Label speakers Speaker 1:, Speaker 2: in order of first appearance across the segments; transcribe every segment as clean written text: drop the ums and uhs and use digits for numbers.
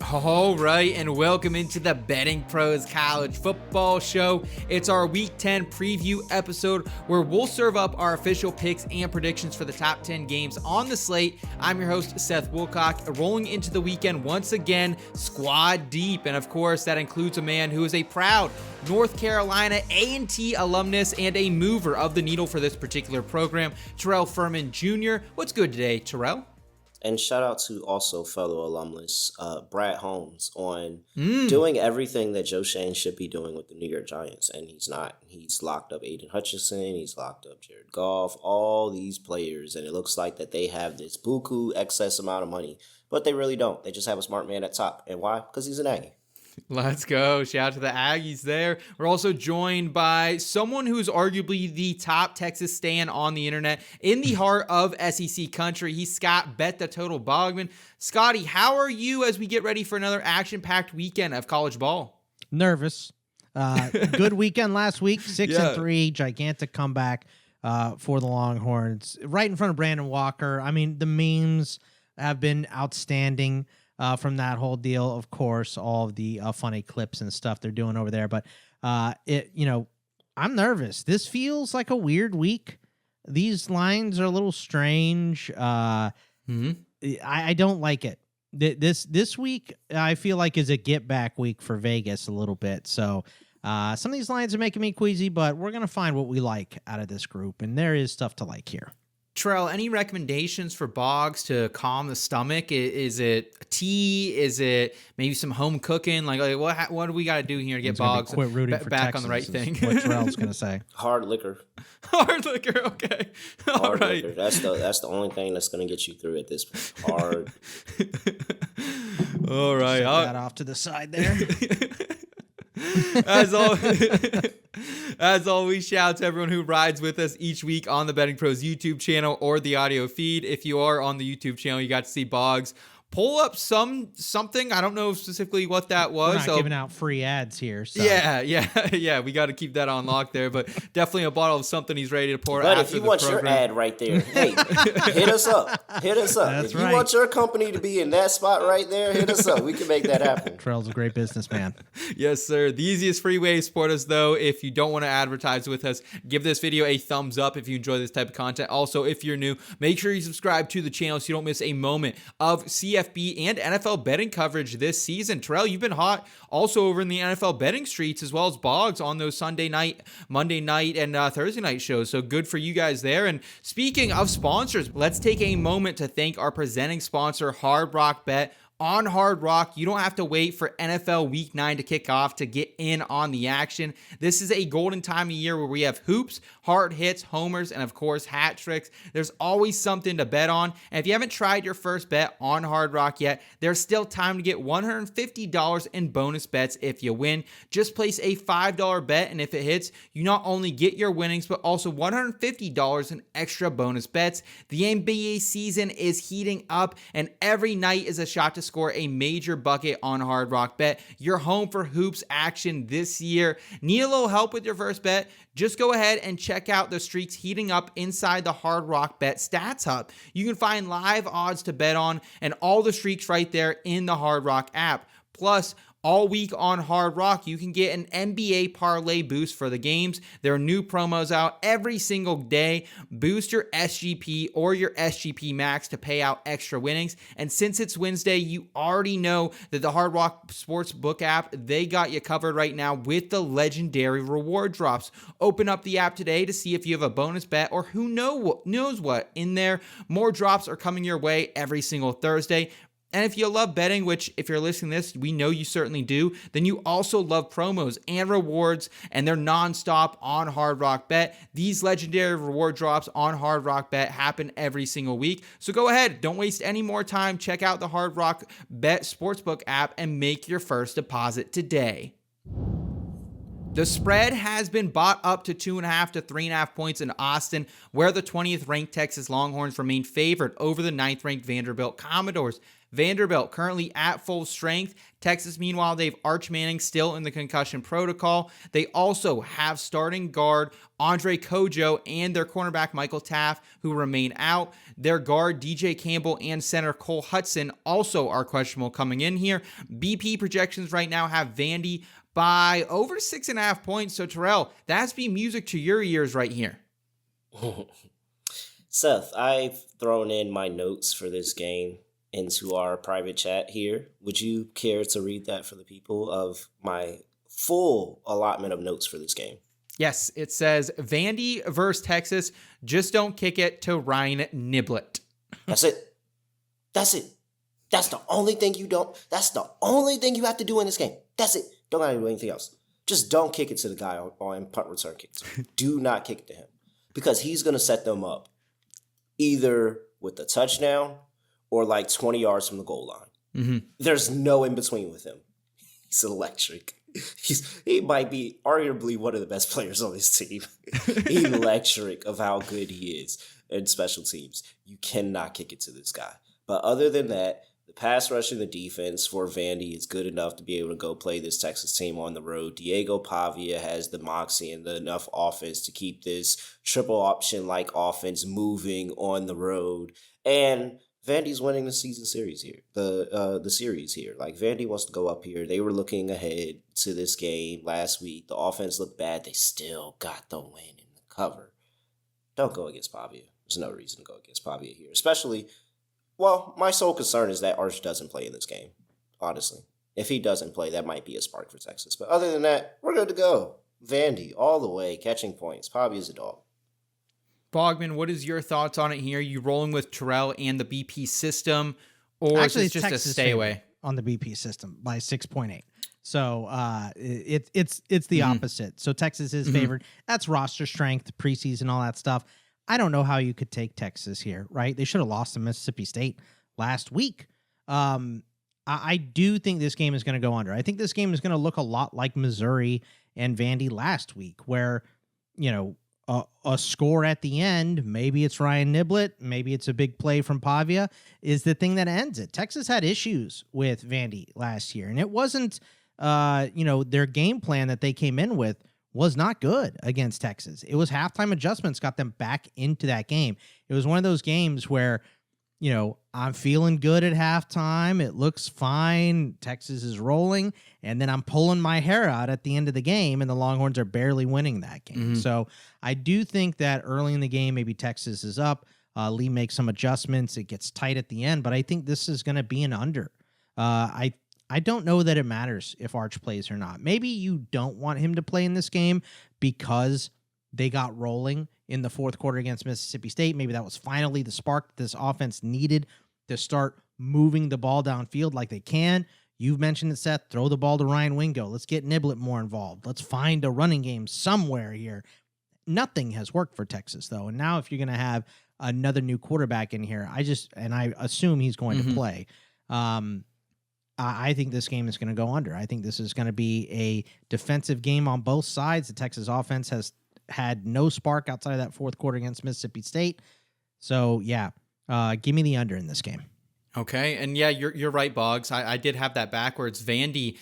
Speaker 1: All right, and welcome into the BettingPros College Football Show. It's our Week 10 preview episode where we'll serve up our official picks and predictions for the top 10 games on the slate. I'm your host, Seth Woolcock, rolling into the weekend once again, squad deep. And of course, that includes a man who is a proud North Carolina A&T alumnus and a mover of the needle for this particular program, Terrell Furman Jr. What's good today, Terrell?
Speaker 2: And shout out to also fellow alumnus Brad Holmes on doing everything that Joe Shane should be doing with the New York Giants, and he's not. He's locked up Aiden Hutchinson, he's locked up Jared Goff, all these players, and it looks like that they have this buku excess amount of money, but they really don't. They just have a smart man at top. And why? Because he's an Aggie.
Speaker 1: Let's go. Shout out to the Aggies there. We're also joined by someone who's arguably the top Texas stan on the internet in the heart of SEC country. He's Scott Bet the Total Bogman. Scotty, how are you as we get ready for another action-packed weekend of college ball?
Speaker 3: Nervous. Good weekend last week. 6-3, gigantic comeback for the Longhorns. Right in front of Brandon Walker. I mean, the memes have been outstanding. From that whole deal, of course, all of the funny clips and stuff they're doing over there. But I'm nervous. This feels like a weird week. These lines are a little strange. I don't like it. This week, I feel like is a get back week for Vegas a little bit. So some of these lines are making me queasy, but we're gonna find what we like out of this group, and there is stuff to like here.
Speaker 1: Terrell, any recommendations for Boggs to calm the stomach? Is it a tea? Is it maybe some home cooking? Like what do we got to do here to get Boggs back on the right thing?
Speaker 3: What Terrell's going to say.
Speaker 2: Hard liquor.
Speaker 1: Hard liquor, okay. All right.
Speaker 2: Liquor. That's the only thing that's going to get you through at this point. Hard.
Speaker 1: All right.
Speaker 3: Set that off to the side there.
Speaker 1: As always, shout out to everyone who rides with us each week on the BettingPros YouTube channel or the audio feed. If you are on the YouTube channel, you got to see Boggs pull up something. I don't know specifically what that was.
Speaker 3: We're not giving out free ads here. So.
Speaker 1: Yeah. We got to keep that on lock there, but definitely a bottle of something he's ready to pour.
Speaker 2: But if you want your ad right there, hey, hit us up.
Speaker 3: That's
Speaker 2: if
Speaker 3: right.
Speaker 2: you want your company to be in that spot right there, hit us up. We can make that happen.
Speaker 3: Terrell's a great businessman.
Speaker 1: Yes, sir. The easiest free way to support us, though, if you don't want to advertise with us, give this video a thumbs up if you enjoy this type of content. Also, if you're new, make sure you subscribe to the channel so you don't miss a moment of CFB and NFL betting coverage this season. Terrell, you've been hot also over in the NFL betting streets as well as Boggs on those Sunday night, Monday night, and Thursday night shows. So good for you guys there. And speaking of sponsors, let's take a moment to thank our presenting sponsor, Hard Rock Bet. On Hard Rock, you don't have to wait for NFL Week 9 to kick off to get in on the action. This is a golden time of year where we have hoops, hard hits, homers, and of course, hat tricks. There's always something to bet on. And if you haven't tried your first bet on Hard Rock yet, there's still time to get $150 in bonus bets if you win. Just place a $5 bet, and if it hits, you not only get your winnings, but also $150 in extra bonus bets. The NBA season is heating up, and every night is a shot to score a major bucket on Hard Rock Bet. You're home for hoops action this year. Need a little help with your first bet? Just go ahead and check out the streaks heating up inside the Hard Rock Bet Stats Hub. You can find live odds to bet on and all the streaks right there in the Hard Rock app. Plus, all week on Hard Rock, you can get an NBA parlay boost for the games. There are new promos out every single day. Boost your SGP or your SGP Max to pay out extra winnings. And since it's Wednesday, you already know that the Hard Rock Sportsbook app, they got you covered right now with the legendary reward drops. Open up the app today to see if you have a bonus bet or who knows what in there. More drops are coming your way every single Thursday. And if you love betting, which if you're listening to this, we know you certainly do, then you also love promos and rewards, and they're nonstop on Hard Rock Bet. These legendary reward drops on Hard Rock Bet happen every single week. So go ahead, don't waste any more time. Check out the Hard Rock Bet Sportsbook app and make your first deposit today. The spread has been bought up to 2.5 to 3.5 points in Austin, where the 20th ranked Texas Longhorns remain favored over the 9th ranked Vanderbilt Commodores. Vanderbilt currently at full strength. Texas, meanwhile, they have Arch Manning still in the concussion protocol. They also have starting guard Andre Kojo and their cornerback Michael Taft, who remain out. Their guard DJ Campbell and center Cole Hudson also are questionable coming in here. BP projections right now have Vandy by over 6.5 points. So Terrell, that's be music to your ears right here.
Speaker 2: Seth, I've thrown in my notes for this game into our private chat here. Would you care to read that for the people of my full allotment of notes for this game?
Speaker 1: Yes, it says Vandy versus Texas. Just don't kick it to Ryan Niblett.
Speaker 2: That's it. That's it. That's the only thing you have to do in this game. That's it. Don't gotta do anything else. Just don't kick it to the guy on punt return kicks. Do not kick it to him. Because he's gonna set them up either with the touchdown or like 20 yards from the goal line. Mm-hmm. There's no in between with him. He's electric. He might be arguably one of the best players on this team. Electric of how good he is in special teams. You cannot kick it to this guy. But other than that, the pass rush and the defense for Vandy is good enough to be able to go play this Texas team on the road. Diego Pavia has the moxie and enough offense to keep this triple option-like offense moving on the road. And Vandy's winning the season series here, the series here. Like, Vandy wants to go up here. They were looking ahead to this game last week. The offense looked bad. They still got the win in the cover. Don't go against Pavia. There's no reason to go against Pavia here. Especially, well, my sole concern is that Arch doesn't play in this game, honestly. If he doesn't play, that might be a spark for Texas. But other than that, we're good to go. Vandy, all the way, catching points. Pavia's a dog.
Speaker 1: Bogman, what is your thoughts on it here? You rolling with Terrell and the BP system, or
Speaker 3: actually,
Speaker 1: is it just
Speaker 3: Texas
Speaker 1: a stay away
Speaker 3: on the BP system by 6.8? So it's the opposite. So Texas is favored. That's roster strength, preseason, all that stuff. I don't know how you could take Texas here, right? They should have lost to Mississippi State last week. I do think this game is going to go under. I think this game is going to look a lot like Missouri and Vandy last week, where, you know, a score at the end, maybe it's Ryan Niblett, maybe it's a big play from Pavia, is the thing that ends it. Texas had issues with Vandy last year, and it wasn't, their game plan that they came in with was not good against Texas. It was halftime adjustments got them back into that game. It was one of those games where, you know, I'm feeling good at halftime. It looks fine. Texas is rolling. And then I'm pulling my hair out at the end of the game, and the Longhorns are barely winning that game. Mm-hmm. So I do think that early in the game, maybe Texas is up. Lee makes some adjustments. It gets tight at the end, but I think this is going to be an under. I don't know that it matters if Arch plays or not. Maybe you don't want him to play in this game because they got rolling in the fourth quarter against Mississippi State. Maybe that was finally the spark that this offense needed to start moving the ball downfield like they can. You've mentioned it, Seth. Throw the ball to Ryan Wingo. Let's get Niblett more involved. Let's find a running game somewhere here. Nothing has worked for Texas, though. And now if you're going to have another new quarterback in here, I assume he's going to play. I think this game is going to go under. I think this is going to be a defensive game on both sides. The Texas offense has had no spark outside of that fourth quarter against Mississippi State. So, yeah, give me the under in this game.
Speaker 1: Okay, and yeah, you're right, Boggs. I did have that backwards. Vandy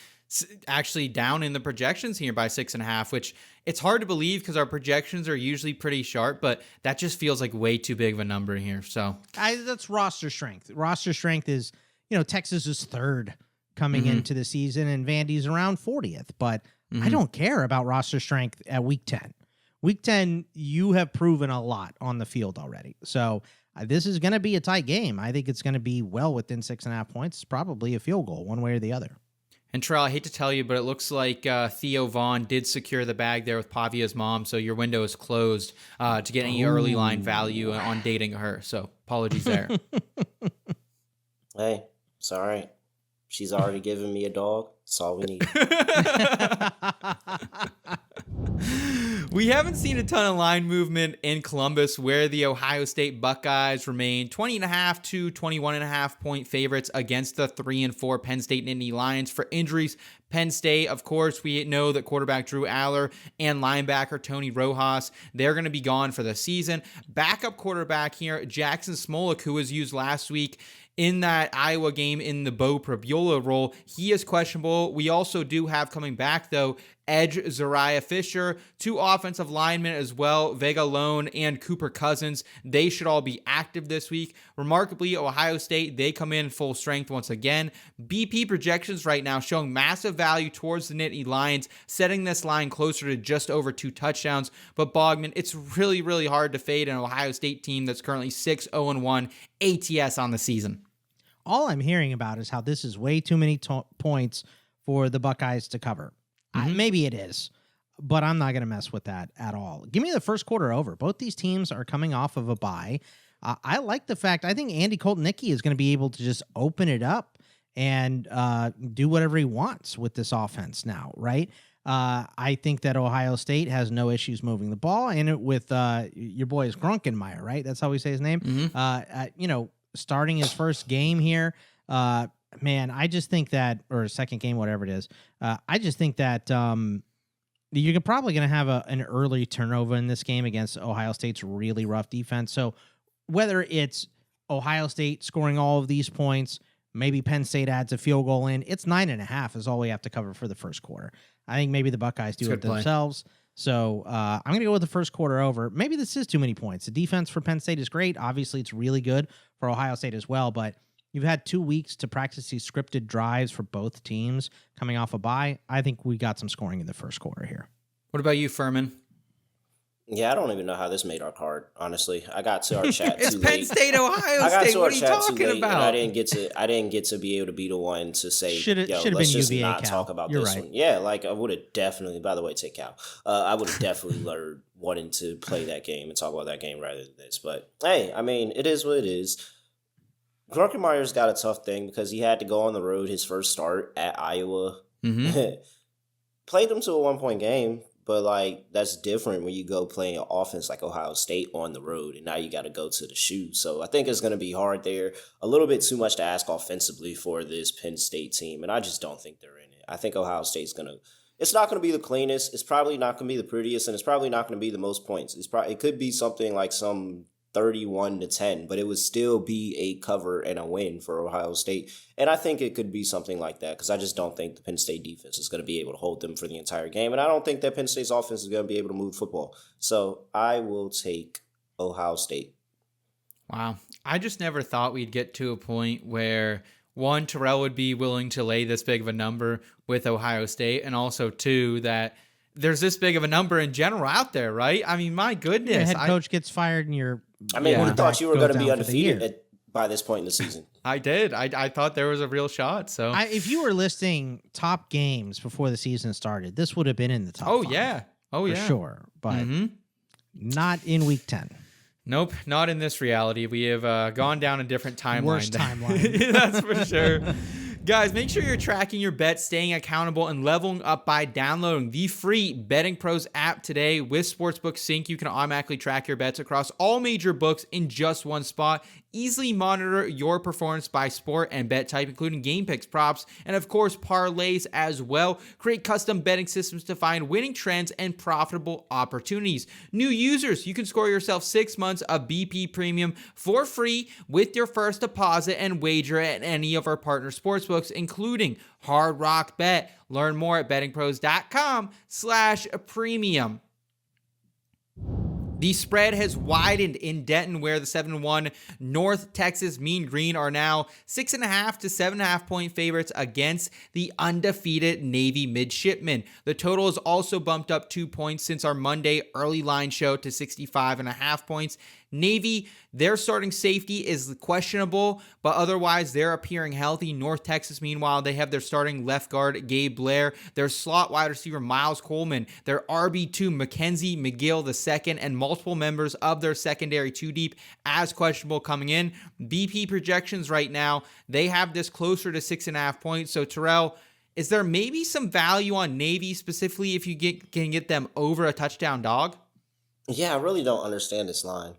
Speaker 1: actually down in the projections here by 6.5, which it's hard to believe because our projections are usually pretty sharp, but that just feels like way too big of a number here. So
Speaker 3: that's roster strength. Roster strength is, Texas is third coming into the season, and Vandy's around 40th. But I don't care about roster strength at week 10. Week 10, you have proven a lot on the field already. So this is going to be a tight game. I think it's going to be well within 6.5 points. It's probably a field goal one way or the other.
Speaker 1: And Terrell, I hate to tell you, but it looks like Theo Vaughn did secure the bag there with Pavia's mom, so your window is closed to get any early line value on dating her. So apologies there.
Speaker 2: Hey, it's all right. She's already given me a dog. That's all we need.
Speaker 1: We haven't seen a ton of line movement in Columbus, where the Ohio State Buckeyes remain 20.5 to 21.5 point favorites against the 3-4 Penn State Nittany Lions. For injuries, Penn State, of course, we know that quarterback Drew Aller and linebacker Tony Rojas, they're going to be gone for the season. Backup quarterback here, Jackson Smolik, who was used last week, in that Iowa game in the Bo Prabula role. He is questionable. We also do have coming back, though, edge Zariah Fisher, 2 offensive linemen as well, Vega Lone and Cooper Cousins. They should all be active this week. Remarkably, Ohio State, they come in full strength once again. BP projections right now showing massive value towards the Nittany Lions, setting this line closer to just over 2 touchdowns. But Bogman, it's really, really hard to fade an Ohio State team that's currently 6-0-1 ATS on the season.
Speaker 3: All I'm hearing about is how this is way too many points for the Buckeyes to cover. Maybe it is, but I'm not going to mess with that at all. Give me the first quarter over. Both these teams are coming off of a bye. I like the fact I think Andy Koltnicki is going to be able to just open it up and do whatever he wants with this offense now, right? I think that Ohio State has no issues moving the ball, and with your boy is Grunkenmeyer, right? That's how we say his name. Starting his first game here. Man, I just think that, or second game, whatever it is, I just think that you're probably going to have an early turnover in this game against Ohio State's really rough defense. So whether it's Ohio State scoring all of these points, maybe Penn State adds a field goal in, it's 9.5 is all we have to cover for the first quarter. I think maybe the Buckeyes do it themselves. So I'm going to go with the first quarter over. Maybe this is too many points. The defense for Penn State is great. Obviously, it's really good for Ohio State as well, but you've had 2 weeks to practice these scripted drives for both teams coming off a bye. I think we got some scoring in the first quarter here.
Speaker 1: What about you, Furman?
Speaker 2: Yeah, I don't even know how this made our card, honestly. I got to our chat
Speaker 1: it's
Speaker 2: too
Speaker 1: Penn
Speaker 2: late.
Speaker 1: State, Ohio State. What are you talking about?
Speaker 2: I didn't get to be able to be the one to say, let's
Speaker 3: been
Speaker 2: just
Speaker 3: UVA
Speaker 2: not
Speaker 3: Cal.
Speaker 2: talk about
Speaker 3: You're
Speaker 2: this
Speaker 3: right.
Speaker 2: one. Yeah, like I would have definitely, by the way, take Cal. I would have definitely learned wanting to play that game and talk about that game rather than this. But hey, I mean, it is what it is. Grunkenmeyer's got a tough thing because he had to go on the road his first start at Iowa. Played them to a 1-point game, but like that's different when you go playing an offense like Ohio State on the road, and now you got to go to the shoe. So I think it's going to be hard there. A little bit too much to ask offensively for this Penn State team, and I just don't think they're in it. I think Ohio State's going to. It's not going to be the cleanest. It's probably not going to be the prettiest, and it's probably not going to be the most points. It could be something like some 31-10, but it would still be a cover and a win for Ohio State. And I think it could be something like that because I just don't think the Penn State defense is going to be able to hold them for the entire game. And I don't think that Penn State's offense is going to be able to move football. So I will take Ohio State.
Speaker 1: Wow. I just never thought we'd get to a point where, one, Terrell would be willing to lay this big of a number with Ohio State, and also, two, that there's this big of a number in general out there, right? I mean, my goodness.
Speaker 3: Your head coach gets fired and you're...
Speaker 2: I mean, who thought you were going to be undefeated by this point in the season?
Speaker 1: I did. I thought there was a real shot. So
Speaker 3: if you were listing top games before the season started, this would have been in the top 5. For sure. But not in week 10.
Speaker 1: Nope, not in this reality. We have gone down a different timeline.
Speaker 3: Worst timeline.
Speaker 1: That's for sure. Guys, make sure you're tracking your bets, staying accountable, and leveling up by downloading the free BettingPros app today. With Sportsbook Sync, you can automatically track your bets across all major books in just one spot. Easily monitor your performance by sport and bet type, including game picks, props, and of course, parlays as well. Create custom betting systems to find winning trends and profitable opportunities. New users, you can score yourself 6 months of BP Premium for free with your first deposit and wager at any of our partner sportsbooks, including Hard Rock Bet. Learn more at bettingpros.com/premium. The spread has widened in Denton, where the 7-1 North Texas Mean Green are now 6.5 to 7.5 point favorites against the undefeated Navy Midshipmen. The total has also bumped up 2 points since our Monday early line show to 65.5 points. Navy, their starting safety is questionable, but otherwise they're appearing healthy. North Texas, meanwhile, they have their starting left guard, Gabe Blair, their slot wide receiver, Miles Coleman, their RB2, Mackenzie McGill II, and multiple members of their secondary 2-deep as questionable coming in. BP projections right now, they have this closer to 6.5 points. So, Terrell, is there maybe some value on Navy, specifically if you can get them over a touchdown dog?
Speaker 2: Yeah, I really don't understand this line.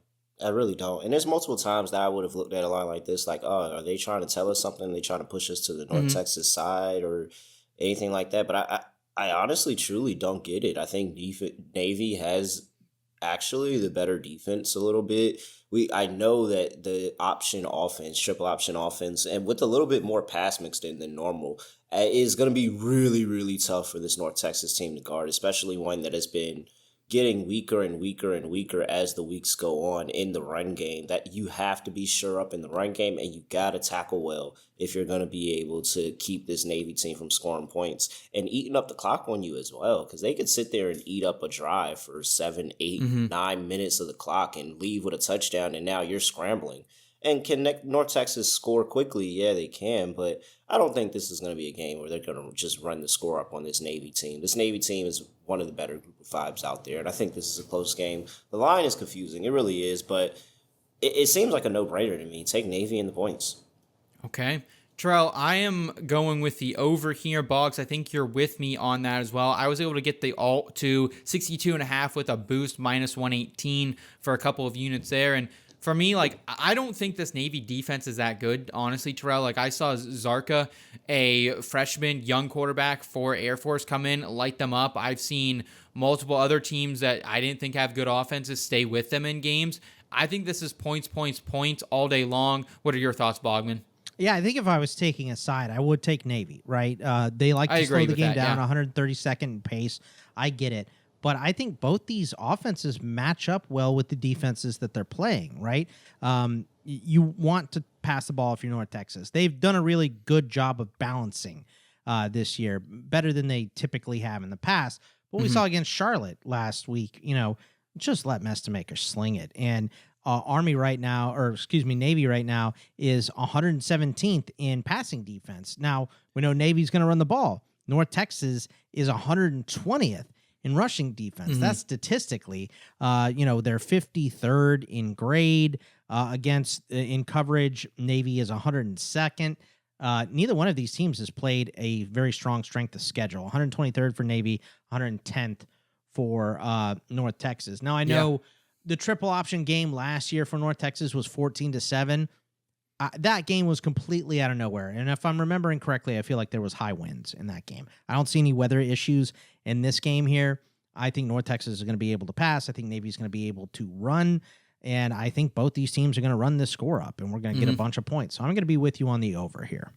Speaker 2: I really don't. And there's multiple times that I would have looked at a line like this, like, oh, are they trying to tell us something? Are they trying to push us to the North Texas side or anything like that? But I honestly, truly don't get it. I think Navy has actually the better defense a little bit. I know that the option offense, triple option offense, and with a little bit more pass mixed in than normal, is going to be really, really tough for this North Texas team to guard, especially one that has been getting weaker and weaker and weaker as the weeks go on in the run game. That you have to be sure up in the run game, and you got to tackle well if you're going to be able to keep this Navy team from scoring points and eating up the clock on you as well, because they could sit there and eat up a drive for 7, 8, 9 minutes of the clock and leave with a touchdown, and now you're scrambling. And can North Texas score quickly? Yeah, they can, but I don't think this is going to be a game where they're going to just run the score up on this Navy team. This Navy team is one of the better group of fives out there, and I think this is a close game. The line is confusing. It really is, but it seems like a no-brainer to me. Take Navy in the points.
Speaker 1: Okay. Terrell, I am going with the over here. Boggs, I think you're with me on that as well. I was able to get the alt to 62.5 with a boost minus 118 for a couple of units there, and for me, like, I don't think this Navy defense is that good, honestly, Terrell. Like, I saw Zarka, a freshman young quarterback for Air Force, come in, light them up. I've seen multiple other teams that I didn't think have good offenses stay with them in games. I think this is points all day long. What are your thoughts, Bogman?
Speaker 3: Yeah, I think if I was taking a side, I would take Navy, right? They like to slow the game down, 132nd pace. I get it. But I think both these offenses match up well with the defenses that they're playing, right? You want to pass the ball if you're North Texas. They've done a really good job of balancing this year, better than they typically have in the past. But we saw against Charlotte last week, just let Mestamaker sling it. And Navy right now is 117th in passing defense. Now, we know Navy's going to run the ball. North Texas is 120th. In rushing defense. That's statistically, they're 53rd in grade against in coverage. Navy is 102nd. Neither one of these teams has played a very strong strength of schedule. 123rd for Navy, 110th for North Texas. Now I know the triple option game last year for North Texas was 14-7. That game was completely out of nowhere. And if I'm remembering correctly, I feel like there was high winds in that game. I don't see any weather issues in this game here. I think North Texas is going to be able to pass. I think Navy's going to be able to run. And I think both these teams are going to run this score up, and we're going to get a bunch of points. So I'm going to be with you on the over here.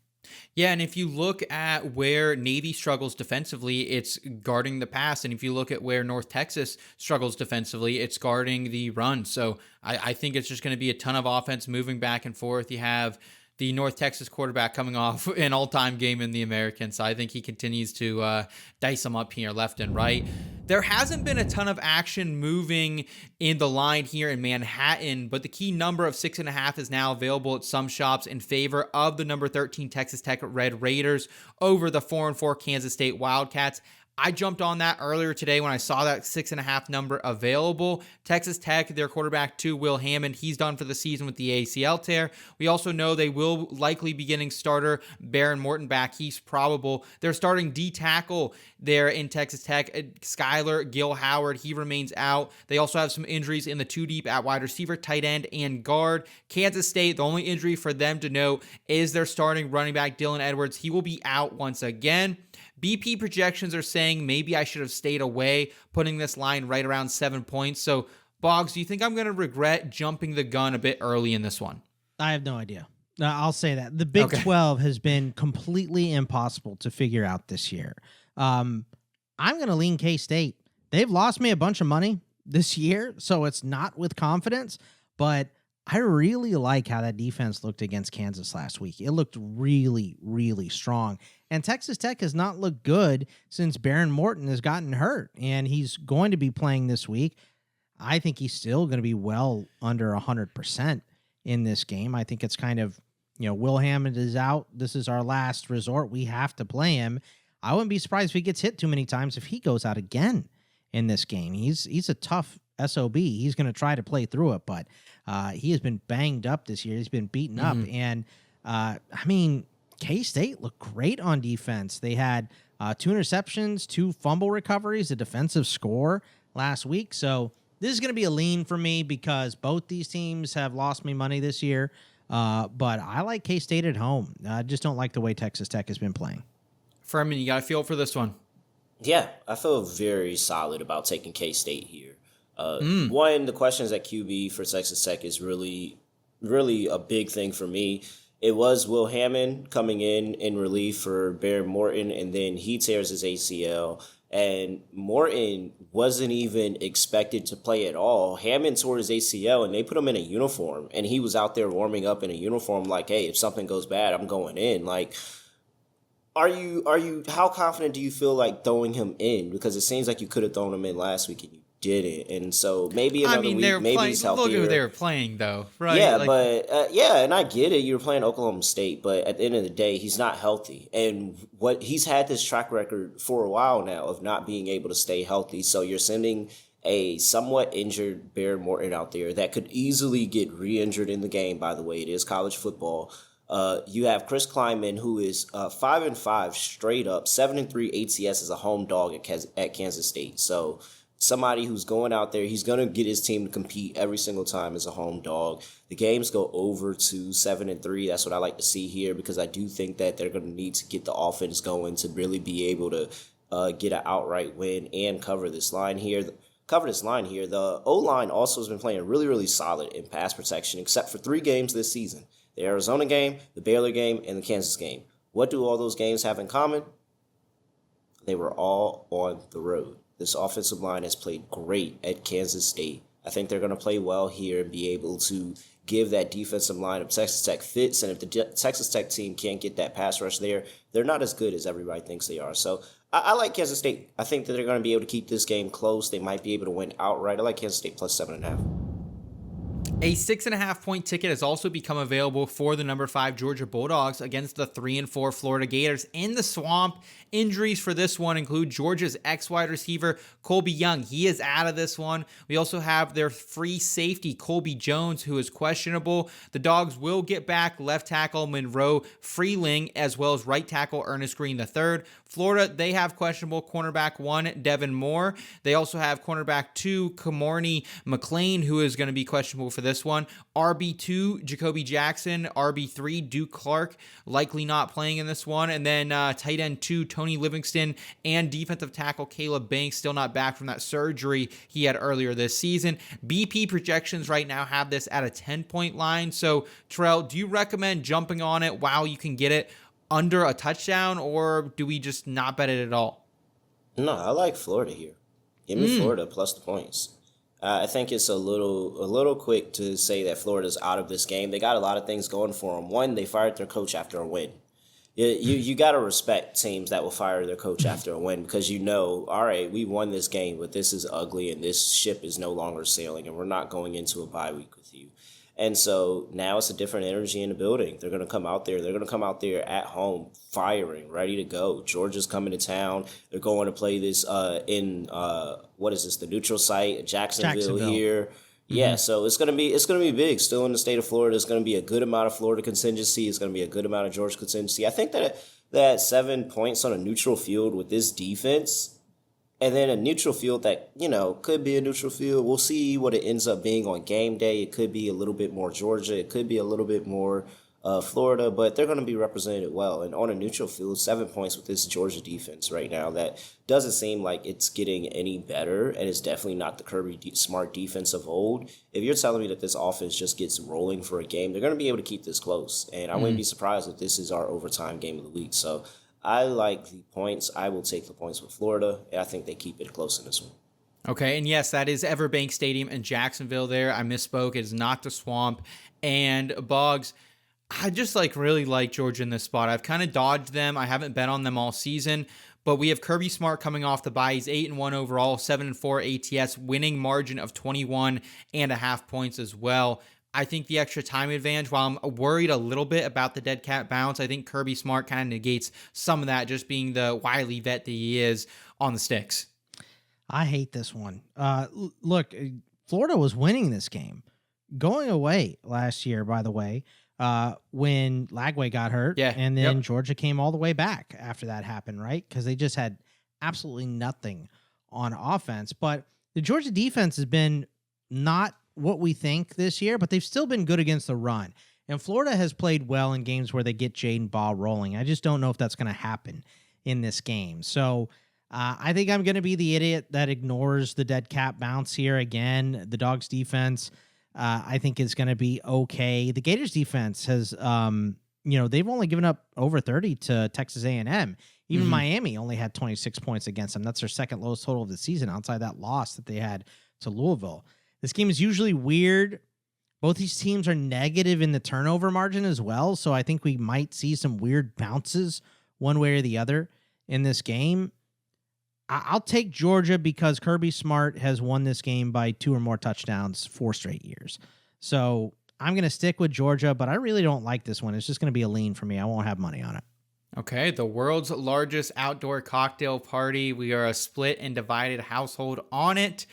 Speaker 1: Yeah, and if you look at where Navy struggles defensively, it's guarding the pass. And if you look at where North Texas struggles defensively, it's guarding the run. So I think it's just going to be a ton of offense moving back and forth. You have the North Texas quarterback coming off an all-time game in the American, so I think he continues to dice them up here left and right. There hasn't been a ton of action moving in the line here in Manhattan, but the key number of 6.5 is now available at some shops in favor of the number 13 Texas Tech Red Raiders over the 4-4 Kansas State Wildcats. I jumped on that earlier today when I saw that 6.5 number available. Texas Tech, their quarterback too, Will Hammond, he's done for the season with the ACL tear. We also know they will likely be getting starter Baron Morton back. He's probable. They're starting D tackle there in Texas Tech. Skylar Gil Howard, he remains out. They also have some injuries in the two deep at wide receiver, tight end, and guard. Kansas State, the only injury for them to note is their starting running back Dylan Edwards. He will be out once again. BP projections are saying maybe I should have stayed away, putting this line right around 7 points. So, Boggs, do you think I'm going to regret jumping the gun a bit early in this one?
Speaker 3: I have no idea. I'll say that. The Big 12 has been completely impossible to figure out this year. I'm going to lean K-State. They've lost me a bunch of money this year, so it's not with confidence, but I really like how that defense looked against Kansas last week. It looked really, really strong. And Texas Tech has not looked good since Baron Morton has gotten hurt, and he's going to be playing this week. I think he's still going to be well under 100% in this game. I think it's kind of, Will Hammond is out. This is our last resort. We have to play him. I wouldn't be surprised if he gets hit too many times if he goes out again in this game. He's a tough SOB. He's going to try to play through it, but he has been banged up this year. He's been beaten up. And, K-State looked great on defense. They had 2 interceptions, 2 fumble recoveries, a defensive score last week. So this is going to be a lean for me because both these teams have lost me money this year. But I like K-State at home. I just don't like the way Texas Tech has been playing.
Speaker 1: Furman, you got a feel for this one?
Speaker 2: Yeah, I feel very solid about taking K-State here. One, the questions at QB for Texas Tech is really, really a big thing for me. It was Will Hammond coming in relief for Bear Morton, and then he tears his ACL. And Morton wasn't even expected to play at all. Hammond tore his ACL, and they put him in a uniform, and he was out there warming up in a uniform like, hey, if something goes bad, I'm going in. Like, how confident do you feel like throwing him in? Because it seems like you could have thrown him in last week and you didn't. And so maybe another week, maybe he's healthier.
Speaker 1: Look at who they were playing, though, right?
Speaker 2: Yeah, and I get it. You were playing Oklahoma State, but at the end of the day, he's not healthy. And he's had this track record for a while now of not being able to stay healthy. So you're sending a somewhat injured Bear Morton out there that could easily get re-injured in the game, by the way. It is college football. You have Chris Klieman, who is 5-5 straight up, 7-3 ATS as a home dog at Kansas State. So somebody who's going out there, he's going to get his team to compete every single time as a home dog. The games go over to 7-3. That's what I like to see here, because I do think that they're going to need to get the offense going to really be able to get an outright win and cover this line here. The O-line also has been playing really, really solid in pass protection, except for 3 games this season. The Arizona game, the Baylor game, and the Kansas game. What do all those games have in common? They were all on the road. This offensive line has played great at Kansas State. I think they're going to play well here and be able to give that defensive line of Texas Tech fits. And if the Texas Tech team can't get that pass rush there, they're not as good as everybody thinks they are. So I like Kansas State. I think that they're going to be able to keep this game close. They might be able to win outright. I like Kansas State plus 7.5.
Speaker 1: A 6.5-point ticket has also become available for the number 5 Georgia Bulldogs against the 3-4 Florida Gators in the Swamp. Injuries for this one include Georgia's ex-wide receiver, Colby Young. He is out of this one. We also have their free safety, Colby Jones, who is questionable. The Dogs will get back left tackle Monroe Freeling, as well as right tackle Ernest Green III. Florida, they have questionable cornerback 1, Devin Moore. They also have cornerback 2, Kamorny McLean, who is going to be questionable for this one. RB2, Jacoby Jackson. RB3, Duke Clark, likely not playing in this one. And then tight end 2, Tony Livingston, and defensive tackle Caleb Banks, still not back from that surgery he had earlier this season. BP projections right now have this at a 10-point line. So, Terrell, do you recommend jumping on it while you can get it under a touchdown, or do we just not bet it at all?
Speaker 2: No, I like Florida here. Give me Florida plus the points. I think it's a little quick to say that Florida's out of this game. They got a lot of things going for them. One, they fired their coach after a win. You got to respect teams that will fire their coach after a win, because all right, we won this game, but this is ugly and this ship is no longer sailing and we're not going into a bye week with you. And so now it's a different energy in the building. They're going to come out there. They're going to come out there at home, firing, ready to go. Georgia's coming to town. They're going to play this the neutral site, Jacksonville here. Mm-hmm. Yeah, so it's gonna be big. Still in the state of Florida, it's gonna be a good amount of Florida contingency. It's gonna be a good amount of Georgia contingency. I think that 7 points on a neutral field with this defense, and then a neutral field that, could be a neutral field. We'll see what it ends up being on game day. It could be a little bit more Georgia. It could be a little bit more Florida, but they're going to be represented well. And on a neutral field, 7 points with this Georgia defense right now that doesn't seem like it's getting any better, and it's definitely not the Kirby Smart defense of old. If you're telling me that this offense just gets rolling for a game, they're going to be able to keep this close. And I wouldn't be surprised if this is our overtime game of the week. So I like the points. I will take the points with Florida, and I think they keep it close in this one.
Speaker 1: Okay, and yes, that is EverBank Stadium in Jacksonville there. I misspoke. It is not the Swamp. And Boggs, I just really like Georgia in this spot. I've kind of dodged them. I haven't bet on them all season, but we have Kirby Smart coming off the bye. He's 8-1 overall, 7-4 ATS, winning margin of 21.5 points as well. I think the extra time advantage, while I'm worried a little bit about the dead cat bounce, I think Kirby Smart kind of negates some of that, just being the wily vet that he is on the sticks.
Speaker 3: I hate this one. Look, Florida was winning this game. Going away last year, by the way, when Lagway got hurt, and then Georgia came all the way back after that happened, right? Because they just had absolutely nothing on offense. But the Georgia defense has been not what we think this year, but they've still been good against the run. And Florida has played well in games where they get Jaden Ball rolling. I just don't know if that's going to happen in this game. So I think I'm going to be the idiot that ignores the dead cat bounce here again. The Dogs defense, I think, is going to be okay. The Gators defense has, they've only given up over 30 to Texas A&M. Even Miami only had 26 points against them. That's their second lowest total of the season outside that loss that they had to Louisville. This game is usually weird. Both these teams are negative in the turnover margin as well, so I think we might see some weird bounces one way or the other in this game. I'll take Georgia because Kirby Smart has won this game by 2 or more touchdowns 4 straight years. So I'm going to stick with Georgia, but I really don't like this one. It's just going to be a lean for me. I won't have money on it.
Speaker 1: Okay, the world's largest outdoor cocktail party. We are a split and divided household on it.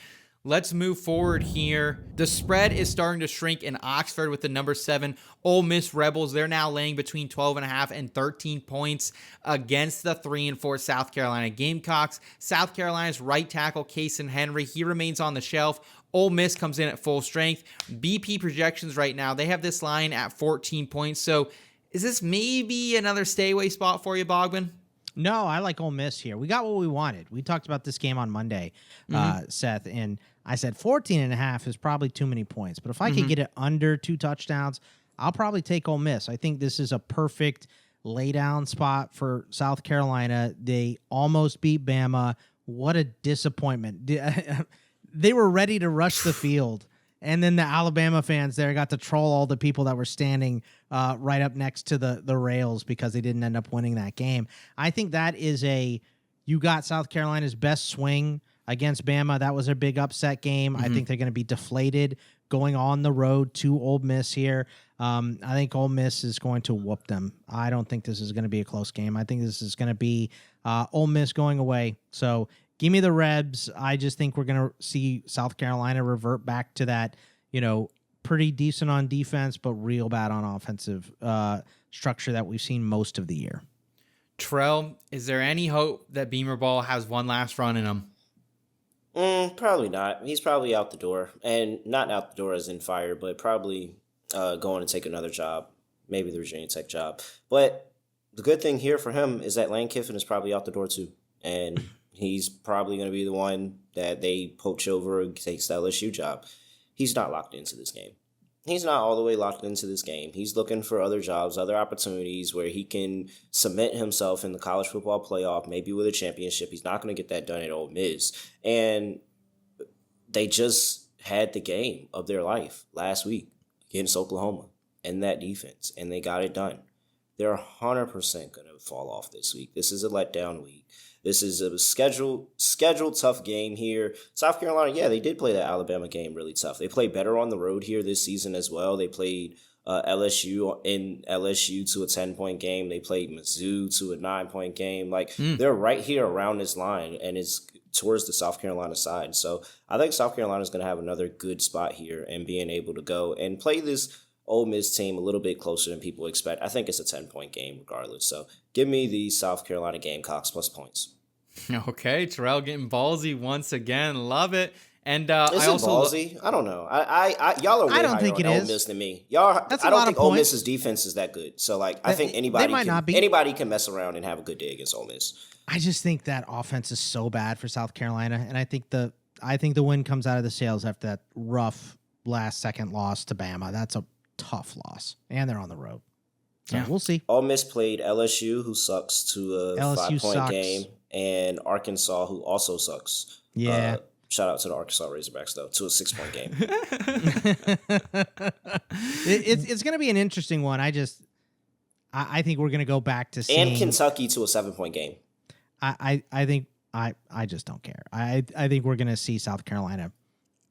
Speaker 1: Let's move forward here. The spread is starting to shrink in Oxford with the number 7 Ole Miss Rebels. They're now laying between 12.5 and 13 points against the 3 and 4 South Carolina Gamecocks. South Carolina's right tackle, Kason Henry, he remains on the shelf. Ole Miss comes in at full strength. BP projections right now, they have this line at 14 points. So is this maybe another stay away spot for you, Bogman?
Speaker 3: No, I like Ole Miss here. We got what we wanted. We talked about this game on Monday, Seth, and I said 14.5 is probably too many points. But if I could get it under 2 touchdowns, I'll probably take Ole Miss. I think this is a perfect laydown spot for South Carolina. They almost beat Bama. What a disappointment. They were ready to rush the field. And then the Alabama fans there got to troll all the people that were standing right up next to the rails because they didn't end up winning that game. I think that is you got South Carolina's best swing against Bama. That was a big upset game. I think they're going to be deflated going on the road to Ole Miss here. I think Ole Miss is going to whoop them. I don't think this is going to be a close game. I think this is going to be Ole Miss going away. So give me the Rebs. I just think we're going to see South Carolina revert back to that, pretty decent on defense, but real bad on offensive structure that we've seen most of the year.
Speaker 1: Terrell, is there any hope that Beamer Ball has one last run in him?
Speaker 2: Probably not. He's probably out the door. And not out the door as in fire, but probably going to take another job, maybe the Virginia Tech job. But the good thing here for him is that Lane Kiffin is probably out the door too. And he's probably going to be the one that they poach over and takes the LSU job. He's not locked into this game. He's not all the way locked into this game. He's looking for other jobs, other opportunities where he can cement himself in the college football playoff, maybe with a championship. He's not going to get that done at Ole Miss. And they just had the game of their life last week against Oklahoma and that defense, and they got it done. They're 100% going to fall off this week. This is a letdown week. This is a scheduled tough game here. South Carolina, yeah, they did play that Alabama game really tough. They played better on the road here this season as well. They played LSU to a 10-point game. They played Mizzou to a 9-point game. They're right here around this line, and it's towards the South Carolina side. So I think South Carolina is going to have another good spot here and being able to go and play this Ole Miss team a little bit closer than people expect. I think it's a 10-point game regardless. So give me the South Carolina Gamecocks plus points.
Speaker 1: Okay, Terrell getting ballsy once again. Love it. And
Speaker 2: is it ballsy? I don't know. Y'all are way higher on Ole Miss than me. I don't think Ole Miss's defense is that good. So I think anybody can mess around and have a good day against Ole Miss.
Speaker 3: I just think that offense is so bad for South Carolina, and I think the win comes out of the sails after that rough last second loss to Bama. That's a tough loss, and they're on the road. So we'll see.
Speaker 2: Ole Miss played LSU, who sucks, to a 5-point game, and Arkansas, who also sucks.
Speaker 3: Yeah.
Speaker 2: Shout out to the Arkansas Razorbacks, though, to a 6-point game.
Speaker 3: It's going to be an interesting one. I think we're going to go back to seeing...
Speaker 2: And Kentucky to a 7-point game.
Speaker 3: I think I just don't care. I think we're going to see South Carolina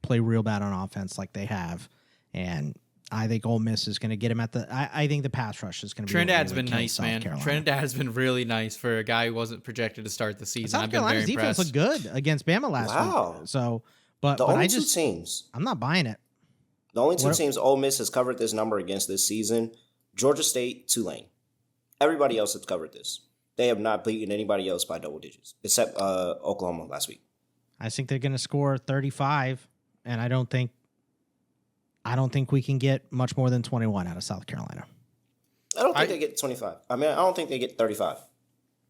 Speaker 3: play real bad on offense like they have, and I think Ole Miss is going to get him at the. I think the pass rush is going to be.
Speaker 1: Trinidad's been nice, man. Trinidad has been really nice for a guy who wasn't projected to start the season.
Speaker 3: South Carolina's defense looked good against Bama last week. So, but
Speaker 2: only two teams.
Speaker 3: I'm not buying it.
Speaker 2: The only two teams Ole Miss has covered this number against this season: Georgia State, Tulane. Everybody else has covered this. They have not beaten anybody else by double digits, except Oklahoma last week.
Speaker 3: I think they're going to score 35, and I don't think we can get much more than 21 out of South Carolina.
Speaker 2: I don't think they get 25. I don't think they get 35.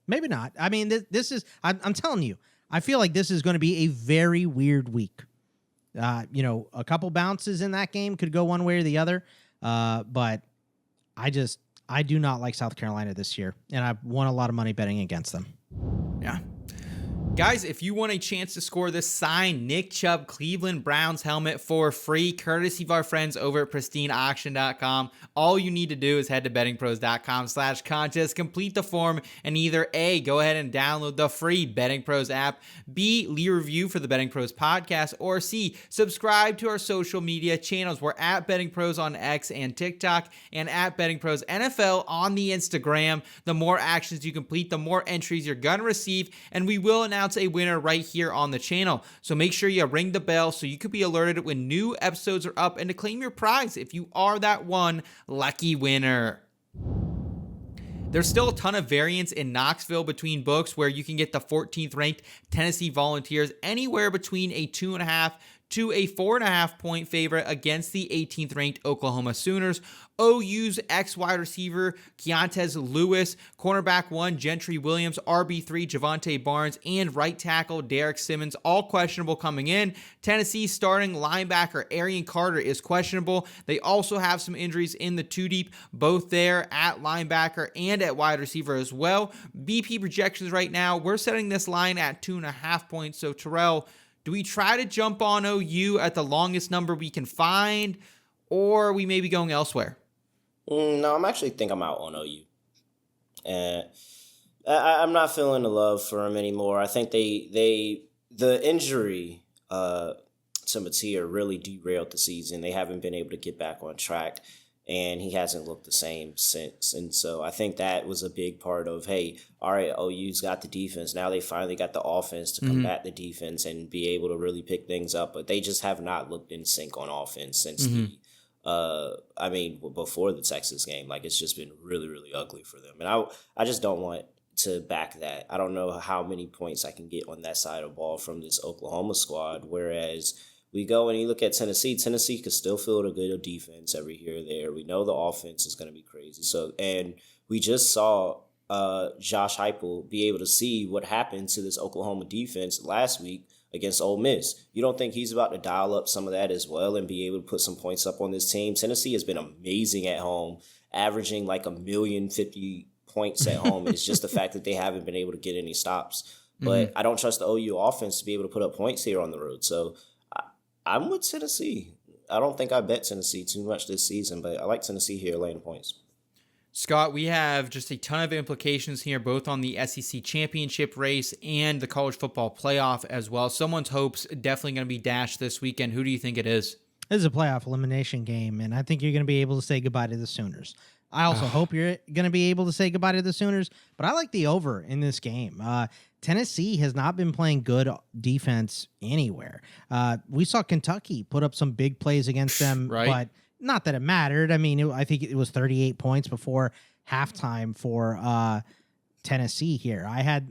Speaker 3: Maybe not. I mean, this is, I'm telling you, I feel like this is going to be a very weird week. A couple bounces in that game could go one way or the other. But I do not like South Carolina this year, and I've won a lot of money betting against them.
Speaker 1: Yeah. Guys, if you want a chance to score this signed Nick Chubb Cleveland Browns helmet for free, courtesy of our friends over at pristineauction.com, all you need to do is head to bettingpros.com/contest, complete the form, and either A, go ahead and download the free Betting Pros app, B, leave a review for the Betting Pros podcast, or C, subscribe to our social media channels. We're at Betting Pros on X and TikTok, and at Betting Pros NFL on the Instagram. The more actions you complete, the more entries you're going to receive, and we will announce a winner right here on the channel. So make sure you ring the bell so you could be alerted when new episodes are up and to claim your prize if you are that one lucky winner. There's still a ton of variance in Knoxville between books, where you can get the 14th ranked Tennessee Volunteers anywhere between a 2.5 to a 4.5 point favorite against the 18th ranked Oklahoma Sooners. OU's ex-wide receiver Keontez Lewis, cornerback 1 Gentry Williams, RB3 Javonte Barnes, and right tackle Derek Simmons, all questionable coming in. Tennessee's starting linebacker Arian Carter is questionable. They also have some injuries in the two deep, both there at linebacker and at wide receiver as well. BP projections right now, we're setting this line at 2.5 points. So Terrell, do we try to jump on OU at the longest number we can find, or are we maybe going elsewhere?
Speaker 2: No, I'm actually think I'm out on OU. And I'm not feeling the love for them anymore. I think the injury to Mateer really derailed the season. They haven't been able to get back on track, and he hasn't looked the same since. And so I think that was a big part of, hey, all right, OU's got the defense. Now they finally got the offense to combat the defense and be able to really pick things up. But they just have not looked in sync on offense since before the Texas game. Like, it's just been really, really ugly for them. And I just don't want to back that. I don't know how many points I can get on that side of the ball from this Oklahoma squad, whereas we go and you look at Tennessee can still field a good defense every here or there. We know the offense is going to be crazy. So, and we just saw Josh Heupel be able to see what happened to this Oklahoma defense last week against Ole Miss. You don't think he's about to dial up some of that as well and be able to put some points up on this team? Tennessee has been amazing at home, averaging like 1,050,000 points at home. It's just the fact that they haven't been able to get any stops. But I don't trust the OU offense to be able to put up points here on the road. So I'm with Tennessee. I don't think I bet Tennessee too much this season, but I like Tennessee here laying points.
Speaker 1: Scott, we have just a ton of implications here, both on the SEC championship race and the college football playoff as well. Someone's hopes definitely going to be dashed this weekend. Who do you think it is?
Speaker 3: This is a playoff elimination game, and I think you're going to be able to say goodbye to the Sooners. I also hope you're going to be able to say goodbye to the Sooners, but I like the over in this game. Tennessee has not been playing good defense anywhere. We saw Kentucky put up some big plays against them,
Speaker 1: right?
Speaker 3: But not that it mattered. I mean, I think it was 38 points before halftime for Tennessee here. I had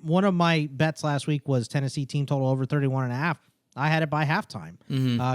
Speaker 3: one of my bets last week was Tennessee team total over 31.5. I had it by halftime.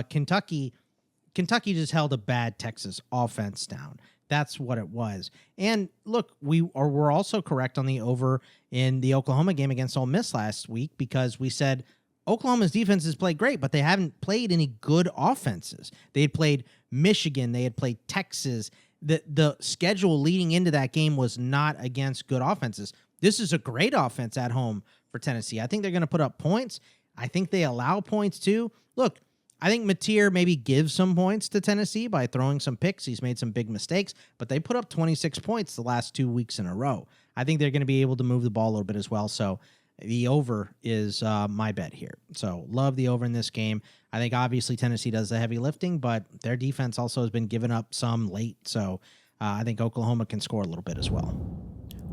Speaker 3: Kentucky just held a bad Texas offense down. That's what it was. And look, we're also correct on the over in the Oklahoma game against Ole Miss last week, because we said Oklahoma's defense has played great, but they haven't played any good offenses. They had played Michigan. They had played Texas. The schedule leading into that game was not against good offenses. This is a great offense at home for Tennessee. I think they're going to put up points. I think they allow points too. Look, I think Mateer maybe gives some points to Tennessee by throwing some picks. He's made some big mistakes, but they put up 26 points the last 2 weeks in a row. I think they're going to be able to move the ball a little bit as well. So the over is my bet here. So love the over in this game. I think obviously Tennessee does the heavy lifting, but their defense also has been giving up some late. So I think Oklahoma can score a little bit as well.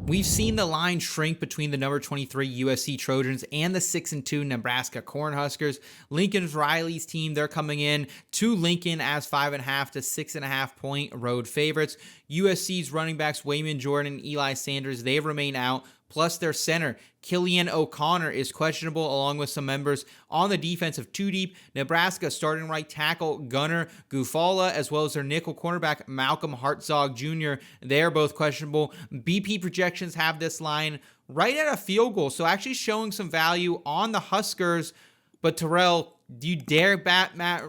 Speaker 1: We've seen the line shrink between the number 23 USC Trojans and the 6-2 Nebraska Cornhuskers. Lincoln Riley's team, they're coming in to Lincoln as 5.5 to 6.5 point road favorites. USC's running backs Wayman Jordan and Eli Sanders, they remain out. Plus their center, Killian O'Connor, is questionable, along with some members on the defensive two deep. Nebraska starting right tackle Gunnar Gufala, as well as their nickel cornerback Malcolm Hartzog Jr. They're both questionable. BP projections have this line right at a field goal. So actually showing some value on the Huskers. But Terrell, do you dare back Matt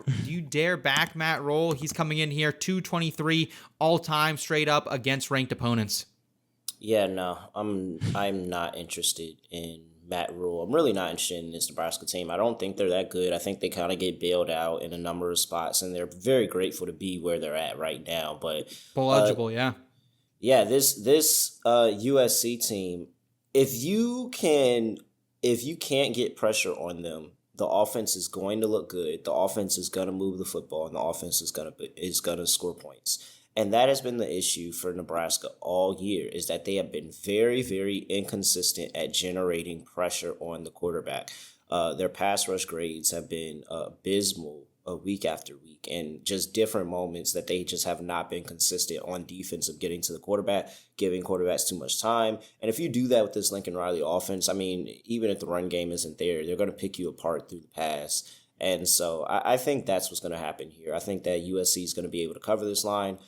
Speaker 1: Rule? He's coming in here 223 all time straight up against ranked opponents.
Speaker 2: Yeah, no, I'm not interested in Matt Rule. I'm really not interested in this Nebraska team. I don't think they're that good. I think they kind of get bailed out in a number of spots, and they're very grateful to be where they're at right now. But
Speaker 1: bowl eligible, yeah.
Speaker 2: Yeah, this USC team, if you can't get pressure on them, the offense is going to look good. The offense is going to move the football, and the offense is going to score points. And that has been the issue for Nebraska all year, is that they have been very, very inconsistent at generating pressure on the quarterback. Their pass rush grades have been abysmal week after week, and just different moments that they just have not been consistent on defense of getting to the quarterback, giving quarterbacks too much time. And if you do that with this Lincoln Riley offense, I mean, even if the run game isn't there, they're going to pick you apart through the pass. And so I think that's what's going to happen here. I think that USC is going to be able to cover this line.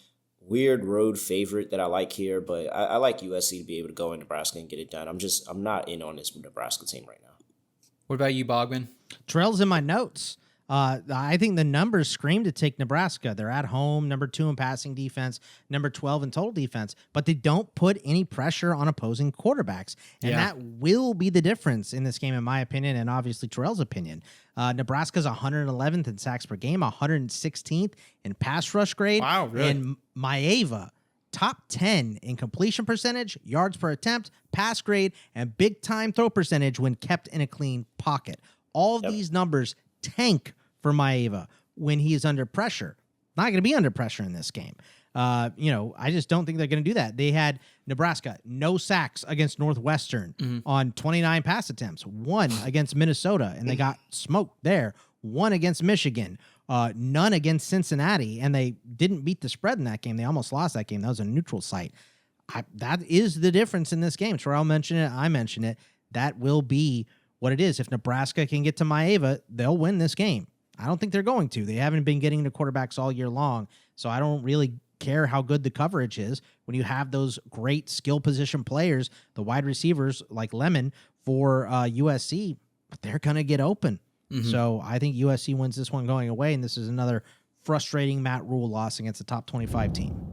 Speaker 2: Weird road favorite that I like here, but I like USC to be able to go in Nebraska and get it done. I'm not in on this Nebraska team right now.
Speaker 1: What about you, Bogman?
Speaker 3: Terrell's in my notes. I think the numbers scream to take Nebraska. They're at home, number 2 in passing defense, number 12 in total defense, but they don't put any pressure on opposing quarterbacks. And that will be the difference in this game, in my opinion, and obviously Terrell's opinion. Nebraska's 111th in sacks per game, 116th in pass rush grade.
Speaker 1: Wow, really?
Speaker 3: And Maeva, top 10 in completion percentage, yards per attempt, pass grade, and big time throw percentage when kept in a clean pocket. All of these numbers tank for Maeva when he is under pressure. Not going to be under pressure in this game. I just don't think they're going to do that. They had Nebraska, no sacks against Northwestern on 29 pass attempts, 1 against Minnesota, and they got smoked there, 1 against Michigan, none against Cincinnati, and they didn't beat the spread in that game. They almost lost that game. That was a neutral site. That is the difference in this game. Terrell mentioned it. I mentioned it. That will be what it is. If Nebraska can get to Maeva, they'll win this game. I don't think they're going to. They haven't been getting to quarterbacks all year long, so I don't really care how good the coverage is when you have those great skill position players, the wide receivers like Lemon for USC, but they're going to get open. So I think USC wins this one going away, and this is another frustrating Matt Rule loss against a top 25 team.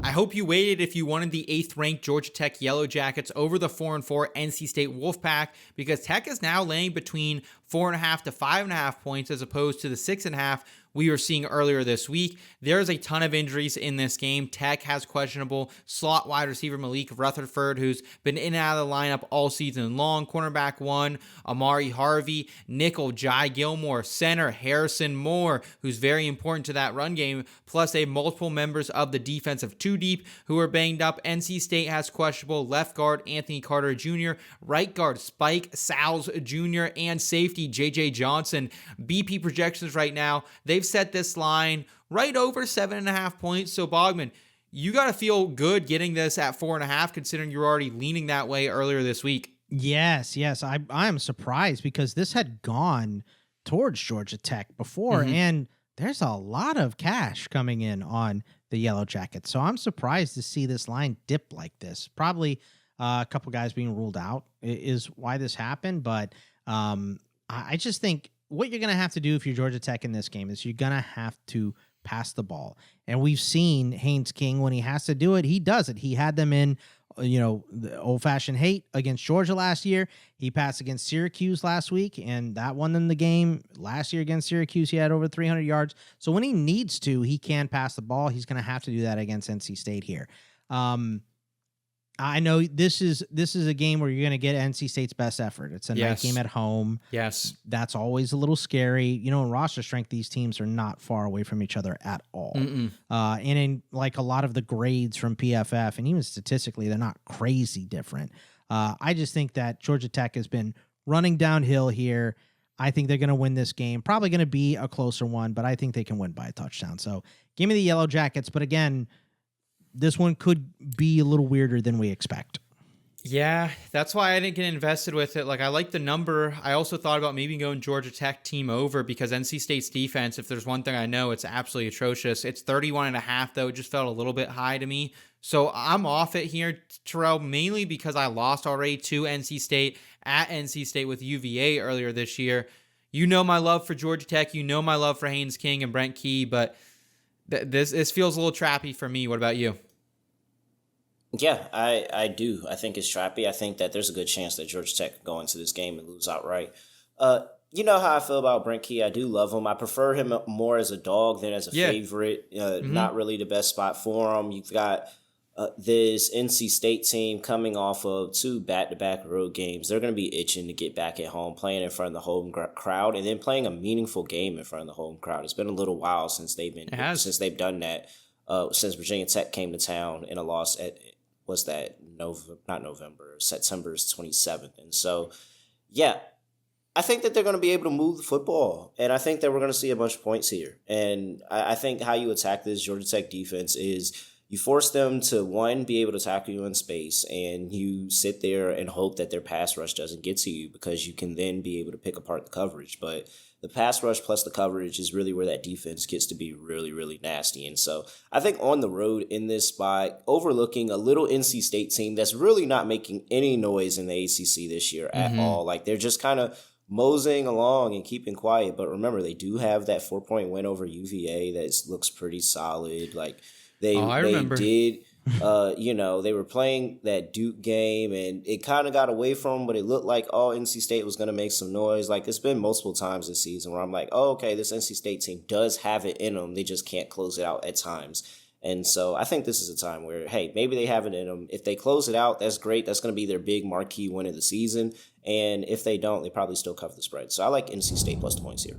Speaker 1: I hope you waited if you wanted the 8th-ranked Georgia Tech Yellow Jackets over the 4-4 NC State Wolfpack, because Tech is now laying between 4.5 to 5.5 points as opposed to the 6.5 we were seeing earlier this week. There's a ton of injuries in this game. Tech has questionable slot wide receiver Malik Rutherford, who's been in and out of the lineup all season long. Cornerback 1, Amari Harvey. Nickel, Jai Gilmore. Center, Harrison Moore, who's very important to that run game. Plus, they have multiple members of the defensive 2 deep who are banged up. NC State has questionable left guard Anthony Carter Jr., right guard Spike Sals Jr., and safety JJ Johnson. BP projections right now, they've set this line right over 7.5 points. So Bogman, you got to feel good getting this at 4.5, considering you're already leaning that way earlier this week.
Speaker 3: Yes. I am surprised because this had gone towards Georgia Tech before, and there's a lot of cash coming in on the Yellow Jackets. So I'm surprised to see this line dip like this. Probably a couple guys being ruled out is why this happened, but I just think what you're going to have to do if you're Georgia Tech in this game is you're going to have to pass the ball. And we've seen Haynes King, when he has to do it, he does it. He had them in, the old-fashioned hate against Georgia last year. He passed against Syracuse last week, and that won them the game. Last year against Syracuse, he had over 300 yards. So when he needs to, he can pass the ball. He's going to have to do that against NC State here. I know this is a game where you're going to get NC State's best effort. It's a night game at home.
Speaker 1: Yes.
Speaker 3: That's always a little scary. In roster strength, these teams are not far away from each other at all. And in like a lot of the grades from PFF, and even statistically, they're not crazy different. I just think that Georgia Tech has been running downhill here. I think they're going to win this game. Probably going to be a closer one, but I think they can win by a touchdown. So give me the Yellow Jackets. But again, this one could be a little weirder than we expect.
Speaker 1: Yeah, that's why I didn't get invested with it. Like, I like the number. I also thought about maybe going Georgia Tech team over because NC State's defense, if there's one thing I know, it's absolutely atrocious. It's 31.5, though. It just felt a little bit high to me. So I'm off it here, Terrell, mainly because I lost already to NC State at NC State with UVA earlier this year. You know my love for Georgia Tech. You know my love for Haynes King and Brent Key, but this feels a little trappy for me. What about you?
Speaker 2: Yeah, I do. I think it's trappy. I think that there's a good chance that Georgia Tech could go into this game and lose outright. You know how I feel about Brent Key. I do love him. I prefer him more as a dog than as a favorite. Not really the best spot for him. You've got this NC State team coming off of 2 back-to-back road games. They're going to be itching to get back at home, playing in front of the home crowd, and then playing a meaningful game in front of the home crowd. It's been a little while since they've done that. Since Virginia Tech came to town in a loss at September's 27th. And so, yeah, I think that they're going to be able to move the football, and I think that we're going to see a bunch of points here. And I think how you attack this Georgia Tech defense is you force them to, one, be able to tackle you in space, and you sit there and hope that their pass rush doesn't get to you because you can then be able to pick apart the coverage. But the pass rush plus the coverage is really where that defense gets to be really, really nasty. And so I think on the road in this spot, overlooking a little NC State team that's really not making any noise in the ACC this year at all. Like, they're just kind of moseying along and keeping quiet. But remember, they do have that 4-point win over UVA that looks pretty solid. Like, they did, they were playing that Duke game, and it kind of got away from them, but it looked like, NC State was going to make some noise. Like, it's been multiple times this season where I'm like, okay, this NC State team does have it in them. They just can't close it out at times. And so I think this is a time where, hey, maybe they have it in them. If they close it out, that's great. That's going to be their big marquee win of the season. And if they don't, they probably still cover the spread. So I like NC State plus the points here.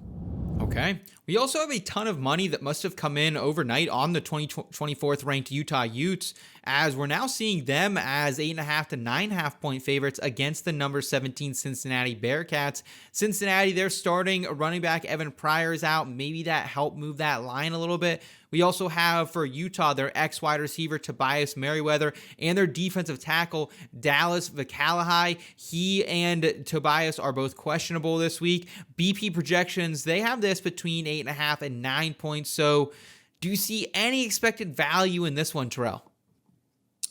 Speaker 1: Okay. We also have a ton of money that must have come in overnight on the 24th ranked Utah Utes, as we're now seeing them as 8.5 to 9.5 point favorites against the number 17 Cincinnati Bearcats. Cincinnati, they're starting running back Evan Pryor is out. Maybe that helped move that line a little bit. We also have for Utah their ex-wide receiver Tobias Merriweather and their defensive tackle Dallas Vicalahai. He and Tobias are both questionable this week. BP projections, they have this between 8.5 and 9 points. So do you see any expected value in this one, Terrell?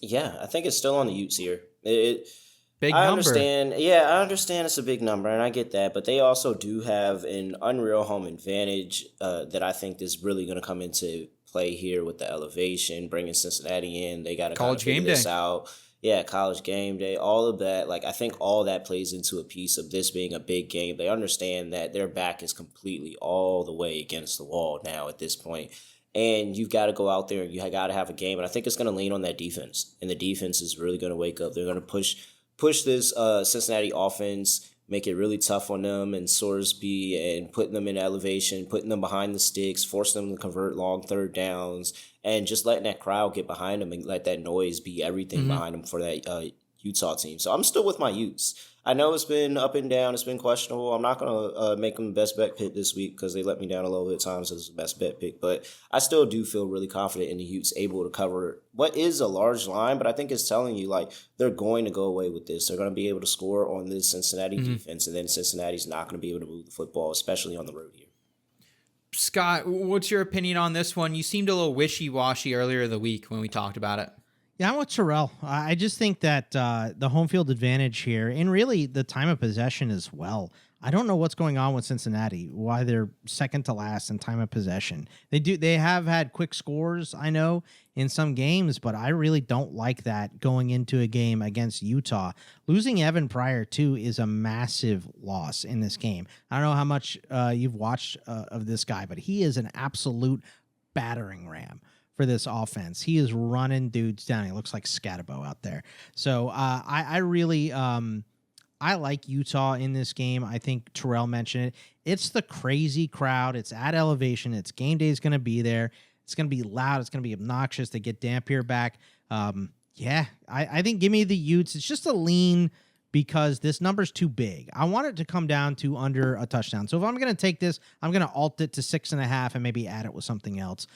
Speaker 2: Yeah, I think it's still on the Utes here.
Speaker 1: Big
Speaker 2: I
Speaker 1: number.
Speaker 2: I understand it's a big number, and I get that, but they also do have an unreal home advantage that I think is really going to come into play here with the elevation, bringing Cincinnati in. They got to kind of figure this out. Yeah, college game day, all of that. Like, I think all that plays into a piece of this being a big game. They understand that their back is completely all the way against the wall now at this point. And you've got to go out there and you got to have a game. And I think it's going to lean on that defense. And the defense is really going to wake up. They're going to push this Cincinnati offense, make it really tough on them and Sorsby, and putting them in elevation, putting them behind the sticks, forcing them to convert long third downs, and just letting that crowd get behind them and let that noise be everything behind them for that Utah team. So I'm still with my Utes. I know it's been up and down. It's been questionable. I'm not going to make them the best bet pick this week because they let me down a little bit at times as the best bet pick. But I still do feel really confident in the Utes able to cover what is a large line. But I think it's telling you, like, they're going to go away with this. They're going to be able to score on this Cincinnati defense. And then Cincinnati's not going to be able to move the football, especially on the road here.
Speaker 1: Scott, what's your opinion on this one? You seemed a little wishy-washy earlier in the week when we talked about it.
Speaker 3: Yeah, I'm with Terrell. I just think that the home field advantage here, and really the time of possession as well. I don't know what's going on with Cincinnati, why they're second to last in time of possession. They have had quick scores, I know, in some games, but I really don't like that going into a game against Utah. Losing Evan Pryor, too, is a massive loss in this game. I don't know how much you've watched of this guy, but he is an absolute battering ram for this offense. He is running dudes down. He looks like Scatabo out there. So I really I like Utah in this game. I think Terrell mentioned it. It's the crazy crowd. It's at elevation. It's game day is going to be there. It's going to be loud. It's going to be obnoxious. They get Dampier back. I think give me the Utes. It's just a lean because this number's too big. I want it to come down to under a touchdown. So if I'm going to take this, I'm going to alt it to 6.5 and maybe add it with something else.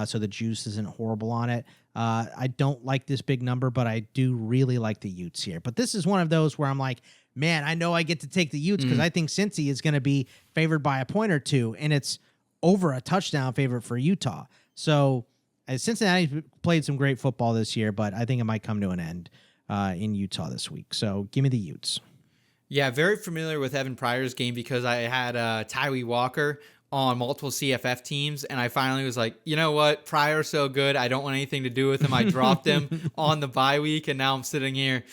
Speaker 3: So the juice isn't horrible on it. I don't like this big number, but I do really like the Utes here. But this is one of those where I'm like, man, I know I get to take the Utes because I think Cincy is going to be favored by a point or two, and it's over a touchdown favorite for Utah. So Cincinnati played some great football this year, but I think it might come to an end in Utah this week. So give me the Utes.
Speaker 1: Yeah, very familiar with Evan Pryor's game because I had Tyree Walker on multiple CFF teams, and I finally was like, you know what? Pryor's so good. I don't want anything to do with him. I dropped him on the bye week, and now I'm sitting here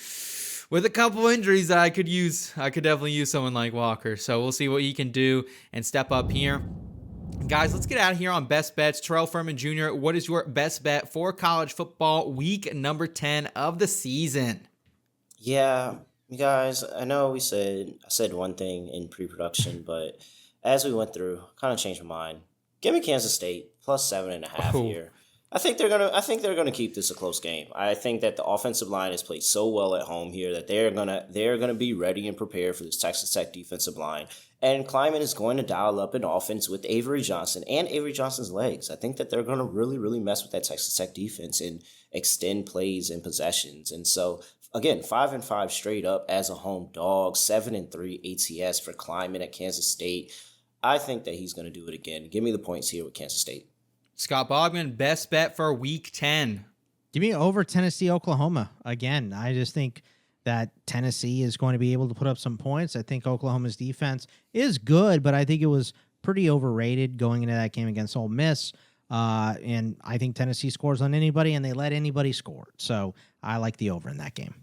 Speaker 1: with a couple injuries that I could use. I could definitely use someone like Walker. So we'll see what he can do and step up here. Guys, let's get out of here on best bets. Terrell Furman Jr., what is your best bet for college football week number 10 of the season?
Speaker 2: Yeah, you guys, I know I said one thing in pre-production, but as we went through, kind of changed my mind. Give me Kansas State plus 7.5 here. I think they're gonna keep this a close game. I think that the offensive line has played so well at home here that they're gonna be ready and prepared for this Texas Tech defensive line. And Kleiman is going to dial up an offense with Avery Johnson and Avery Johnson's legs. I think that they're going to really, really mess with that Texas Tech defense and extend plays and possessions. And so, again, 5-5 straight up as a home dog, 7-3 ATS for Kleiman at Kansas State. I think that he's going to do it again. Give me the points here with Kansas State.
Speaker 1: Scott Bogman, best bet for week 10.
Speaker 3: Give me over Tennessee, Oklahoma. Again, I just think that Tennessee is going to be able to put up some points. I think Oklahoma's defense is good, but I think it was pretty overrated going into that game against Ole Miss. And I think Tennessee scores on anybody, and they let anybody score. So I like the over in that game.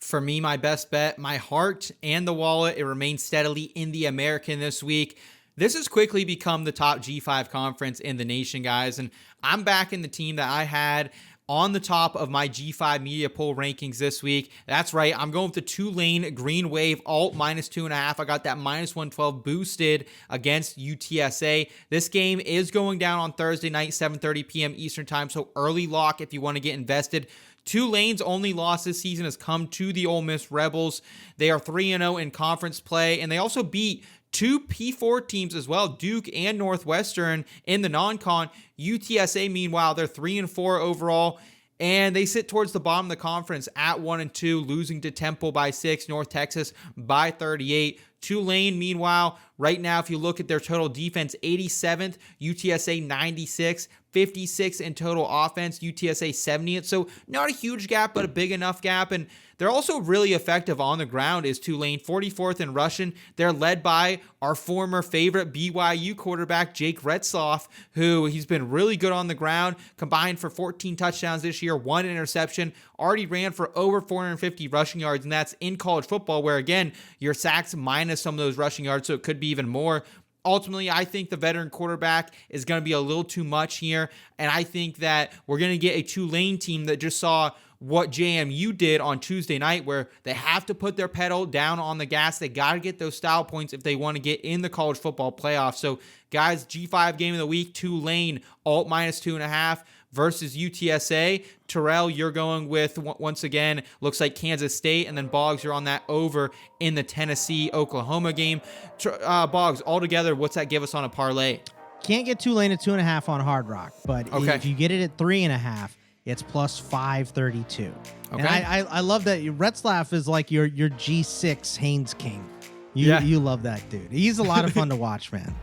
Speaker 1: For me, my best bet, my heart and the wallet, it remains steadily in the American this week. This has quickly become the top G5 conference in the nation, guys. And I'm backing the team that I had on the top of my G5 media poll rankings this week. That's right. I'm going with the Tulane Green Wave alt minus 2.5. I got that minus 112 boosted against UTSA. This game is going down on Thursday night, 7:30 p.m. Eastern time. So early lock if you want to get invested. Tulane's only loss this season has come to the Ole Miss Rebels. They are 3-0 in conference play, and they also beat two P4 teams as well, Duke and Northwestern in the non-con. UTSA, meanwhile, they're 3-4 overall, and they sit towards the bottom of the conference at 1-2, losing to Temple by 6, North Texas by 38. Tulane, meanwhile, right now, if you look at their total defense, 87th, UTSA 96th, 56 in total offense, UTSA 70th. So not a huge gap, but a big enough gap. And they're also really effective on the ground is Tulane, 44th in rushing. They're led by our former favorite BYU quarterback, Jake Retzloff, who he's been really good on the ground, combined for 14 touchdowns this year, 1 interception, already ran for over 450 rushing yards, and that's in college football where, again, your sacks minus some of those rushing yards, so it could be even more. Ultimately, I think the veteran quarterback is going to be a little too much here, and I think that we're going to get a Tulane team that just saw what JMU did on Tuesday night, where they have to put their pedal down on the gas. They got to get those style points if they want to get in the college football playoff. So, guys, G5 game of the week, Tulane, alt minus 2.5 versus UTSA. Terrell, you're going with, once again, looks like Kansas State, and then Boggs, you're on that over in the Tennessee-Oklahoma game. Boggs, altogether, what's that give us on a parlay?
Speaker 3: Can't get Tulane at 2.5 on Hard Rock, but if you get it at 3.5, it's plus 532. Okay. And I love that. Retzlaff is like your G6 Haynes King. You love that dude. He's a lot of fun to watch, man.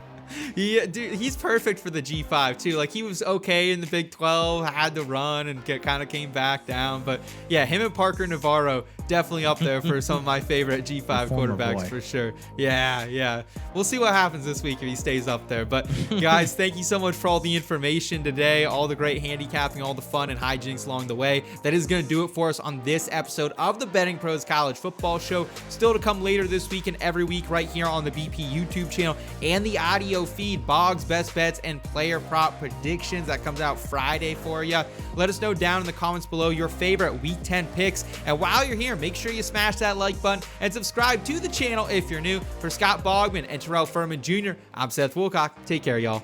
Speaker 1: Yeah, dude, he's perfect for the G5 too. Like, he was okay in the Big 12, had to run and kind of came back down. But yeah, him and Parker Navarro definitely up there for some of my favorite G5 quarterbacks for sure. Yeah. We'll see what happens this week if he stays up there. But guys, thank you so much for all the information today, all the great handicapping, all the fun and hijinks along the way. That is going to do it for us on this episode of the Betting Pros College Football Show. Still to come later this week and every week right here on the BP YouTube channel and the audio feed, Boggs best bets and player prop predictions. That comes out Friday for you. Let us know down in the comments below your favorite week 10 picks. And while you're here, make sure you smash that like button and subscribe to the channel if you're new. For Scott Bogman and Terrell Furman Jr., I'm Seth Woolcock. Take care, y'all.